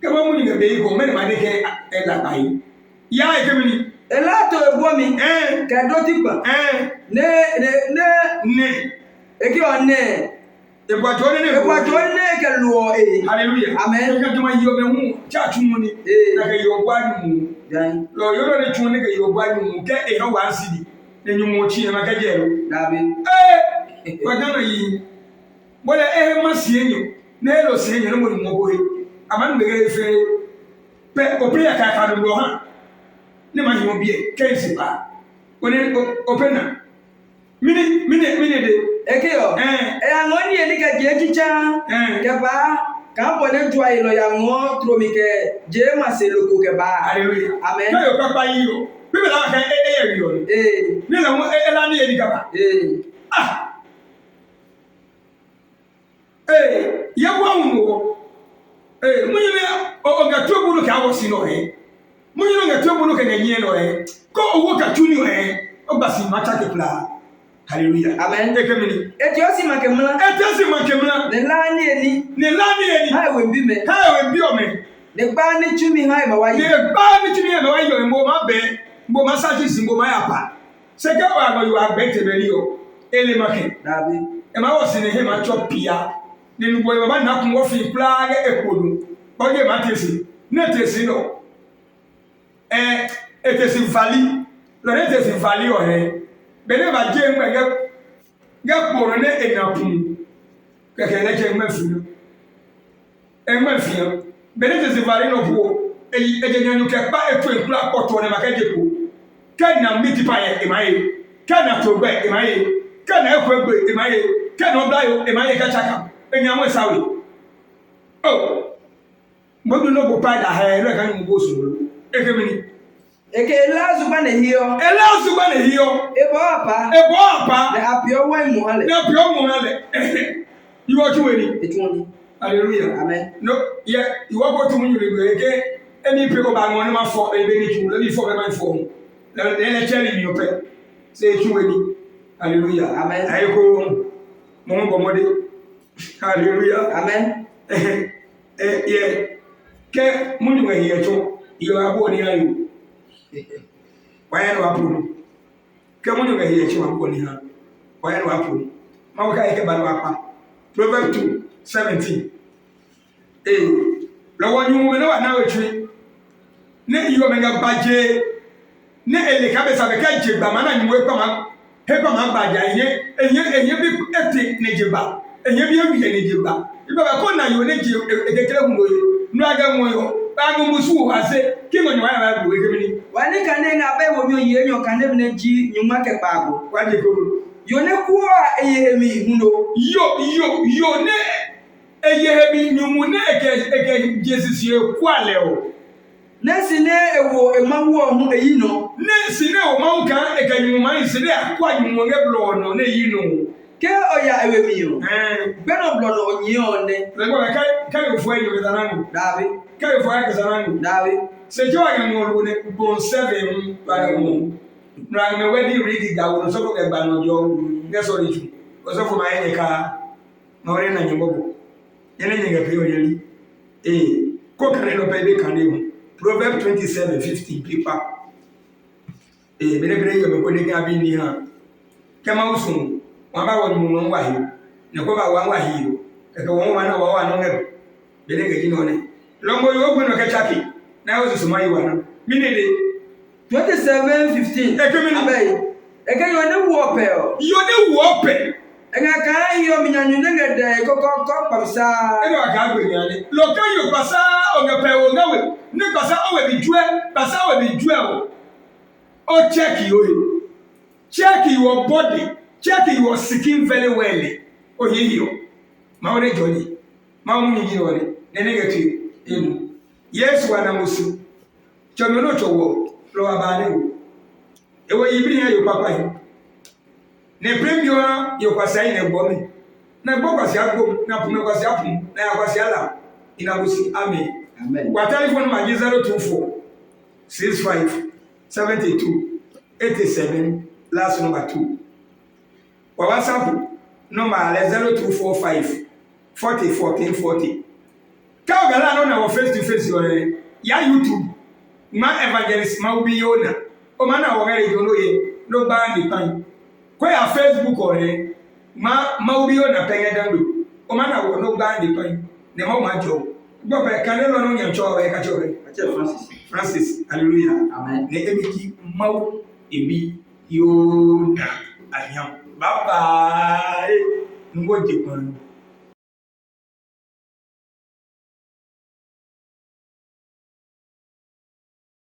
Come on, you may go, many my day, and that I. Ya, I come in. A lot of women, Cadotipa, ne. If you are ne. The Quatone can law, hallelujah. Amen. You come to my yoga, church money, like your one. Lord, you don't want to get your one, get a one city. Then you more cheer like a jail. Eh, what are you? What I must see you. Nero saying you know more. A man may say, Pet or play a cat out of your hand. Never you will be a case. When it open up. Minute. Ekeo. I'm only a nigga Jekicha. Gaba. Campo ne tua ilo ya ngo tromike jema se loko ke ba. Hallelujah. Amen. No yo papa yo. People la ka yo. Ni la mo la ni edi gaba. Ya bwa mu. Munyi ne o ga tubu no ka wosi no Munyi no ga tubu no ka nyenye no Ko owo ka tuni o O basi macha ke pla. Hallelujah. Amen. Etiosi makemla. Ne lani eni. Hai we bi o me. Ne ba ni tumi hai ma wa yi. Yo mo ma be. Mo ma sa ji mo ma ya pa. Se ke wa go you agbete be ri o. Ele make. Dabi. E ma wo si ne he ma chopia. Ne nu bo ma na kun wo fi pla ge ekolu. O ye ma tesi. Ne tesi no. Etesi vali. Lo ne tesi vali o he. Bene ba je ngbe ge poro ne enapun keke ne je ngmefu engmefu bene je vare no bo eje nyanyu ke pa etu enkura poto ne makaje po kana miti pa ye emaye kana to gbe emaye kana ekwe gbe emaye kana oblayo emaye ka chaka enyamo sawe modu no bo pa da ha re kan mo bo su ekemini Eke elazuba ne hiyo. Ebo apa. Ne apio wa muhale. You are too any. Etwoni. Hallelujah. Amen. No, yeah, you are going to win you again. Any people bang on my for a very true. Let me for my phone. Let me tell you pay. Say too any. Hallelujah. Amen. I go Mongo. Hallelujah. Amen. Yeah. Ke munyu ga yecho. You are born here. Why no approve? Come on, you hear you on here. Why no approve? Mawaka eke barwapa. Proverbs 2:17. La one you know now a tree. Ne you mega baje. Ne ele kabesa be ka jeba mana nyi we kwama. He kwama baja enye bi eti ne jeba. Enye bi awi ne jeba. Iba ba ko na yo ne je ekekere mu oyi. Nu aga mu yo. Musu wase kingo nywa ya Bible wekemini wani kane na be wo mi yenyo kane bne ji nyuma ke bago waje ko yo ne ku a eyehemi huno yo ne eyehemi nyumu ne eke Jesus ye kwale o Nesine ewo emawo ho eyi no. Nesine o mawo kan e kan nyuma isine akwa nyuma nge blo no na eyi no. Ke oya ewemi o. Beno blo no onyi one. Lego ka fo enyo bezanangu. Davi. Ka fo ya bezanangu. Davi. Se jo ya ngolu ne bon 7 ba mo. Na me wedi read ga wo so ko e ba no jo. Nge so ri ju. O so fo ma ye ka na ore na nyimbo. Yene nyinga pe o yeli. Ko kan no pe be kan de. Proverbs 27:15 paper. Bene yo ko de ga bi ni ha. Kema usun. Wa ba wo mu wa hi. Ne ko ba wa hi yo. E ko won wa na wa no ne. Bene ga ji no ne. Longo yo gbe no ke chaki. Na wo so mai wa na. Mi ne de 27:15. Abai. E ke yo ne wo pe o. Yo ne wo pe. Enga ka yo minyanyu ne de ko pamsa. E no ka gbe nyane. Lo ka yo pasa o nge pe o ngawe. Ne pasa o we bi jue, pasa o bi jue o. O check you. Check your body. Check your skin very well. O ye yo. Ma o de joni. Ma o mu yi ore. Ne negative. Enu. Yes wa na musu. Chomo no chowo. Lo abane wo. E wo yibiri ya yo papa yi. Ne premio yo kwasai ne gbo mi. Na gbo kwasi agbo, na pume kwasi apum, na ya kwasi ala. Ina busi amen. Amen. What telephone number 024 65 72 87 last number 2. Wa WhatsApp number 0245 40 14 40. Ka gala no na face to face ya YouTube. Ma Evangelist Mawubi Yona. O ma na wo gare jo no ye no ba ni pan. Ko ya Facebook ore ma Mawubi Yona penye dando. O ma na wo no ba ni pan. Ne ma jo. Bobe kanelo no nyancho e ka chore. Francis. Hallelujah. Amen. Ne emiki Mawubi Yona. Ayam. Bye bye. Ngoje kon.